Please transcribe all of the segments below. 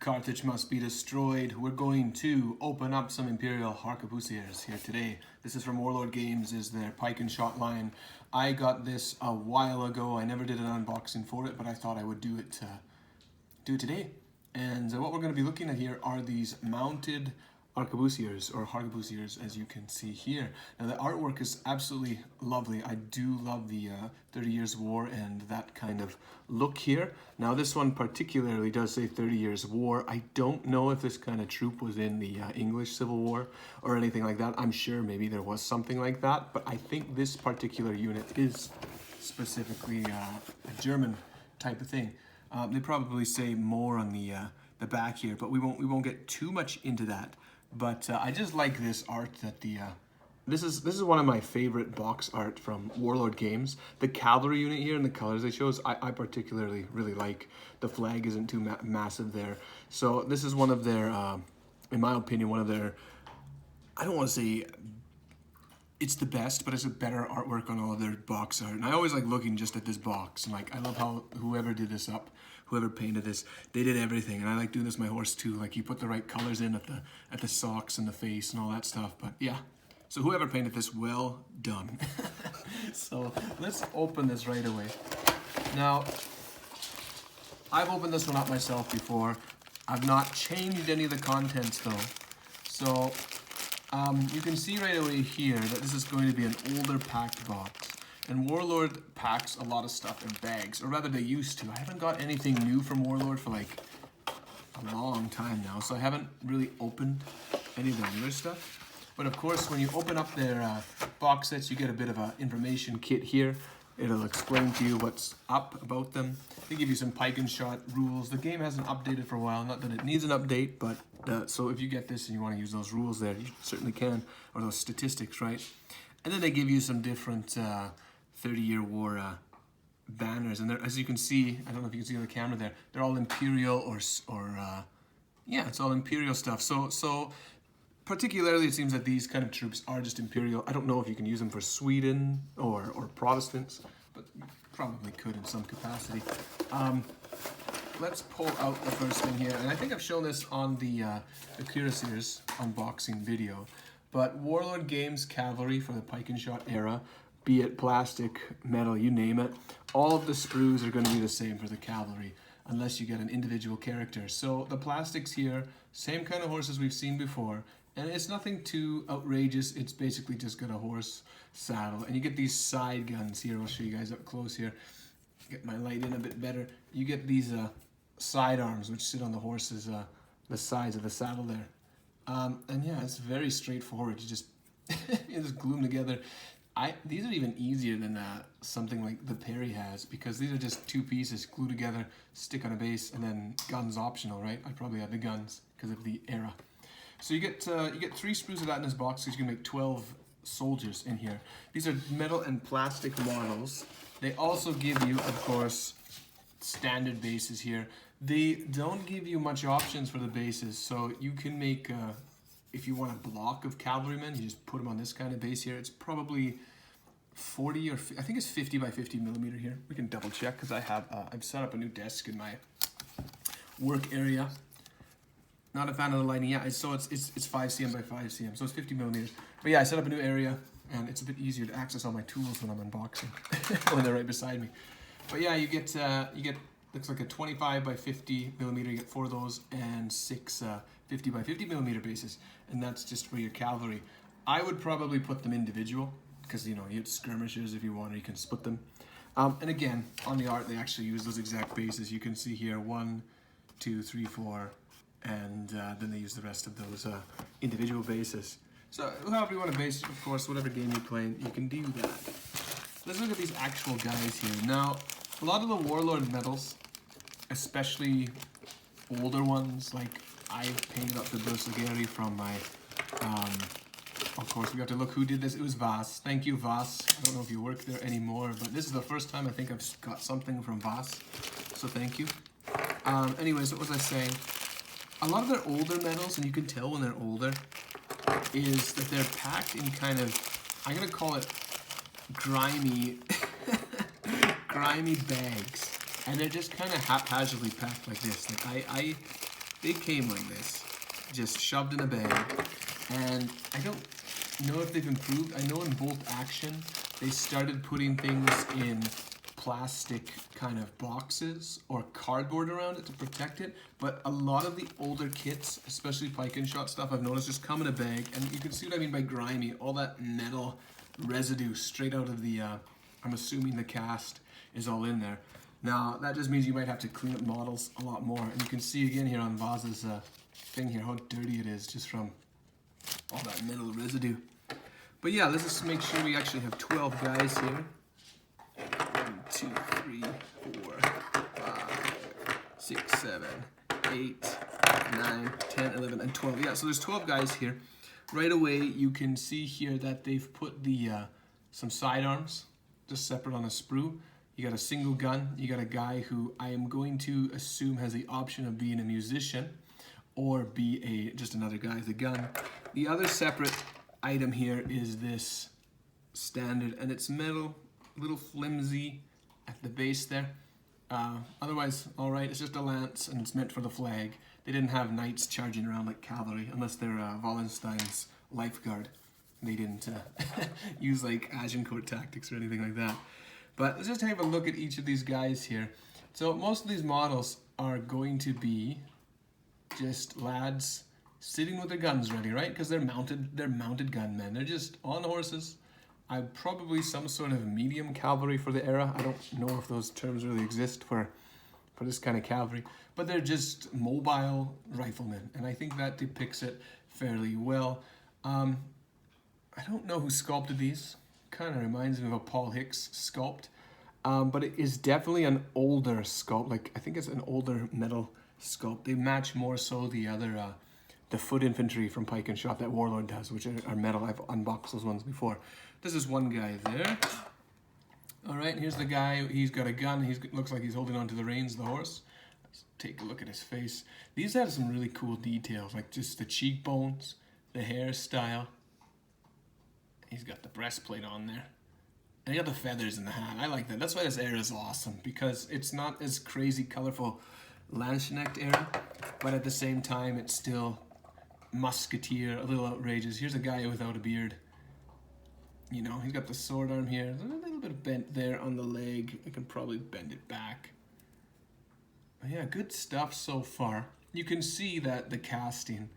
Carthage must be destroyed. We're going to open up some Imperial Harquebusiers here today. This is from Warlord Games, is their pike and shot line. I got this a while ago. I never did an unboxing for it, but I thought I would do it today. And what we're going to be looking at here are these mounted Harquebusiers, or Harquebusiers, as you can see here. Now the artwork is absolutely lovely. I do love the 30 Years War and that kind of look here. Now this one particularly does say 30 Years War. I don't know if this kind of troop was in the English Civil War or anything like that. I'm sure maybe there was something like that, but I think this particular unit is specifically a German type of thing. They probably say more on the back here, but we won't get too much into that. But I just like this art that this is one of my favorite box art from Warlord Games. The cavalry unit here and the colors they chose, I particularly really like. The flag isn't too massive there. So this is one of their, in my opinion, one of their, I don't want to say it's the best, but it's a better artwork on all of their box art. And I always like looking just at this box. And like, I love how whoever did this up, whoever painted this, they did everything. And I like doing this with my horse too. Like you put the right colors in at the socks and the face and all that stuff. But yeah, so whoever painted this, well done. So let's open this right away. Now, I've opened this one up myself before. I've not changed any of the contents though. So you can see right away here that this is going to be an older packed box. And Warlord packs a lot of stuff in bags, or rather they used to. I haven't got anything new from Warlord for like a long time now, so I haven't really opened any of the newer stuff. But of course, when you open up their box sets, you get a bit of an information kit here. It'll explain to you what's up about them. They give you some pike and shot rules. The game hasn't updated for a while, not that it needs an update, but so if you get this and you want to use those rules there, you certainly can, or those statistics, right? And then they give you some different 30-year war banners, and as you can see, I don't know if you can see on the camera there, they're all Imperial or yeah, it's all Imperial stuff. So particularly it seems that these kind of troops are just Imperial. I don't know if you can use them for Sweden or Protestants, but you probably could in some capacity. Let's pull out the first thing here, and I think I've shown this on the Harquebusiers unboxing video, but Warlord Games Cavalry for the pike and shot era, be it plastic, metal, you name it, all of the sprues are going to be the same for the cavalry, unless you get an individual character. So the plastics here, same kind of horses we've seen before, and it's nothing too outrageous. It's basically just got a horse saddle, and you get these side guns here. I'll show you guys up close here. Get my light in a bit better. You get these side arms which sit on the horse's the sides of the saddle there. And yeah, it's very straightforward. You just you just glue them together. These are even easier than something like the Perry has, because these are just two pieces glued together, stick on a base, and then guns optional, right? I probably have the guns because of the era. So you get 3 sprues of that in this box, so you can make 12 soldiers in here. These are metal and plastic models. They also give you, of course, standard bases here. They don't give you much options for the bases, so you can make, if you want a block of cavalrymen, you just put them on this kind of base here. It's probably 40 or I think it's 50 by 50 millimeter here. We can double check because I've set up a new desk in my work area. Not a fan of the lighting. Yeah, it's 5 cm by 5 cm, so it's 50 millimeters. But yeah, I set up a new area, and it's a bit easier to access all my tools when I'm unboxing when they're right beside me. But yeah, you get looks like a 25 by 50 millimeter. You get 4 of those and 6 50 by 50 millimeter bases, and that's just for your cavalry. I would probably put them individual, because you know, you have skirmishers if you want, or you can split them. And again, on the art, they actually use those exact bases. You can see here 1, 2, 3, 4, and then they use the rest of those individual bases. So however you want to base, of course, whatever game you're playing, you can do that. Let's look at these actual guys here. Now, a lot of the Warlord medals, especially older ones, like I've painted up the Harquebusiers from my, of course, we have to look who did this. It was Vas. Thank you, Vas. I don't know if you work there anymore, but this is the first time I think I've got something from Vas, so thank you. Anyways, what was I saying? A lot of their older medals, and you can tell when they're older, is that they're packed in kind of, I'm going to call it grimy, grimy bags. And they're just kind of haphazardly packed like this. Like I they came like this, just shoved in a bag. And I don't know if they've improved. I know in Bolt Action, they started putting things in plastic kind of boxes or cardboard around it to protect it, but a lot of the older kits, especially pike and shot stuff, I've noticed just come in a bag, and you can see what I mean by grimy, all that metal residue straight out of the, I'm assuming the cast is all in there. Now, that just means you might have to clean up models a lot more, and you can see again here on Vaz's thing here how dirty it is just from all that metal residue. But yeah, let's just make sure we actually have 12 guys here. 1, 2, 3, 4, 5, 6, 7, 8, 9, 10, 11, and 12. Yeah, so there's 12 guys here. Right away, you can see here that they've put the some sidearms just separate on a sprue. You got a single gun. You got a guy who I am going to assume has the option of being a musician or be just another guy with a gun. The other separate item here is this standard, and it's metal, a little flimsy at the base there. Otherwise, all right, it's just a lance, and it's meant for the flag. They didn't have knights charging around like cavalry, unless they're Wallenstein's lifeguard. They didn't use like Agincourt tactics or anything like that. But let's just have a look at each of these guys here. So most of these models are going to be just lads sitting with their guns ready, right? Because they're mounted gunmen. They're just on horses. Probably some sort of medium cavalry for the era. I don't know if those terms really exist for this kind of cavalry, but they're just mobile riflemen, and I think that depicts it fairly well. I don't know who sculpted these. Kind of reminds me of a Paul Hicks sculpt, but it is definitely an older sculpt. Like, I think it's an older metal sculpt. They match more so the other the foot infantry from pike and shot that Warlord does, which are metal. I've unboxed those ones before. This is one guy there. All right, here's the guy. He's got a gun. He looks like he's holding onto the reins of the horse. Let's take a look at his face. These have some really cool details, like just the cheekbones, the hairstyle. He's got the breastplate on there. And he got the feathers in the hat. I like that. That's why this era is awesome, because it's not as crazy colorful Landsknecht era, but at the same time, it's still musketeer, a little outrageous. Here's a guy without a beard. You know, he's got the sword arm here. There's a little bit of bent there on the leg. I can probably bend it back. But yeah, good stuff so far. You can see that the casting,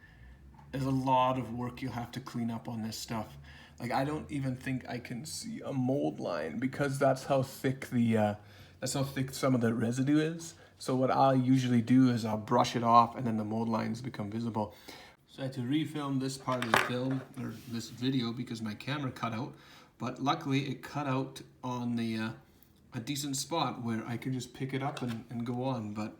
there's a lot of work you'll have to clean up on this stuff. Like, I don't even think I can see a mold line, because that's how thick some of the residue is. So what I'll usually do is I'll brush it off, and then the mold lines become visible. So I had to refilm this part of the film, or this video, because my camera cut out. But luckily it cut out on a decent spot where I can just pick it up and go on. But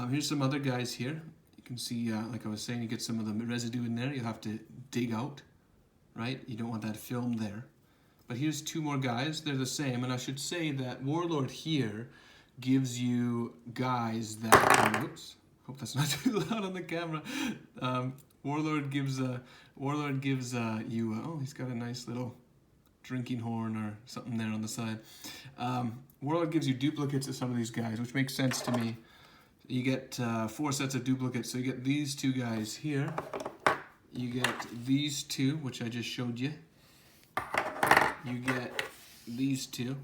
here's some other guys here. You can see, like I was saying, you get some of the residue in there. You'll have to dig out, right? You don't want that film there. But here's two more guys. They're the same. And I should say that Warlord here gives you guys that... Whoops. Hope that's not too loud on the camera. Warlord gives you, oh, he's got a nice little drinking horn or something there on the side. Warlord gives you duplicates of some of these guys, which makes sense to me. You get 4 sets of duplicates. So you get these two guys here. You get these two, which I just showed you. You get these two.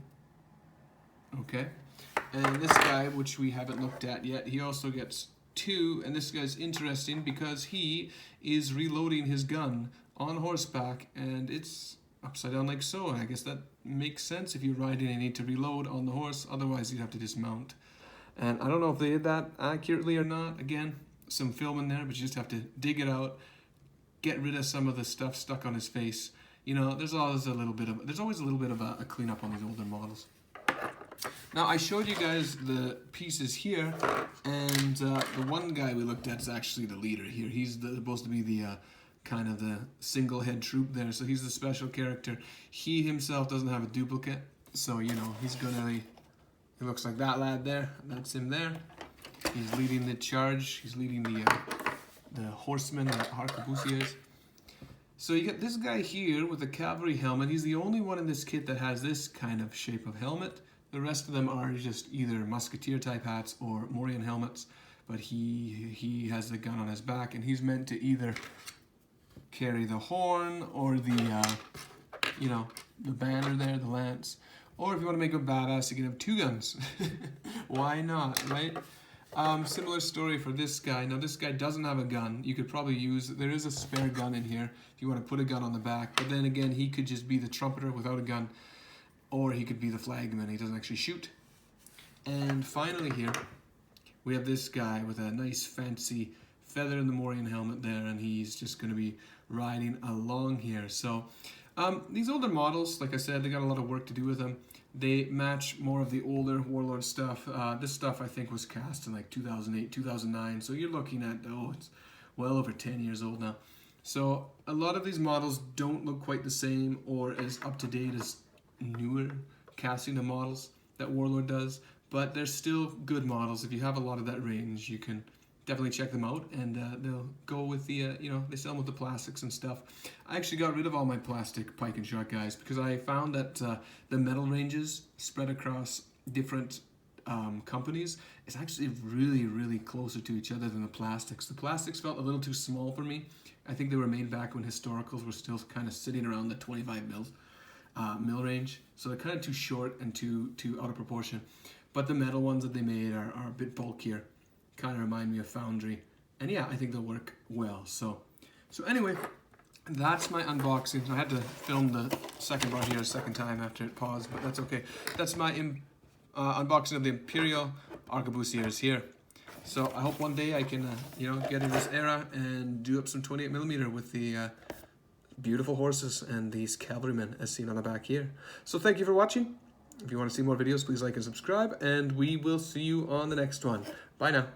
Okay. And this guy, which we haven't looked at yet, he also gets 2, and this guy's interesting because he is reloading his gun on horseback, and it's upside down like so. I guess that makes sense. If you're riding and need to reload on the horse, otherwise you'd have to dismount. And I don't know if they did that accurately or not. Again, some film in there, but you just have to dig it out, get rid of some of the stuff stuck on his face. You know, there's always a little bit of a cleanup on these older models. Now, I showed you guys the pieces here, and the one guy we looked at is actually the leader here. He's supposed to be the kind of the single head troop there, so he's the special character. He himself doesn't have a duplicate, so, you know, he's gonna, he looks like that lad there. That's him there. He's leading the charge. He's leading the horsemen, the Harquebusiers. So you get this guy here with a cavalry helmet. He's the only one in this kit that has this kind of shape of helmet. The rest of them are just either musketeer type hats or Morian helmets. but he has the gun on his back, and he's meant to either carry the horn or the you know, the banner there, the lance. Or if you want to make a badass, you can have two guns. Why not, right? Similar story for this guy. Now this guy doesn't have a gun. You could probably use, there is a spare gun in here if you want to put a gun on the back. But then again, he could just be the trumpeter without a gun. Or he could be the flagman. He doesn't actually shoot. And finally here, we have this guy with a nice fancy feather in the Morian helmet there. And he's just going to be riding along here. So these older models, like I said, they got a lot of work to do with them. They match more of the older Warlord stuff. This stuff I think was cast in like 2008, 2009. So you're looking at, oh, it's well over 10 years old now. So a lot of these models don't look quite the same or as up to date as newer casting of models that Warlord does. But they're still good models. If you have a lot of that range, you can definitely check them out, and they'll go with the, you know, they sell them with the plastics and stuff. I actually got rid of all my plastic pike and shot guys because I found that the metal ranges spread across different companies is actually really, really closer to each other than the plastics. The plastics felt a little too small for me. I think they were made back when historicals were still kind of sitting around the 25 mil range, so they're kind of too short and too out of proportion. But the metal ones that they made are a bit bulkier. Kind of remind me of Foundry, and yeah, I think they'll work well. So anyway, that's my unboxing. I had to film the second part here a second time after it paused, but that's okay. That's my unboxing of the Imperial Harquebusiers here. So I hope one day I can, you know, get in this era and do up some 28mm with the beautiful horses and these cavalrymen as seen on the back here. So thank you for watching. If you want to see more videos, please like and subscribe, and we will see you on the next one. Bye now.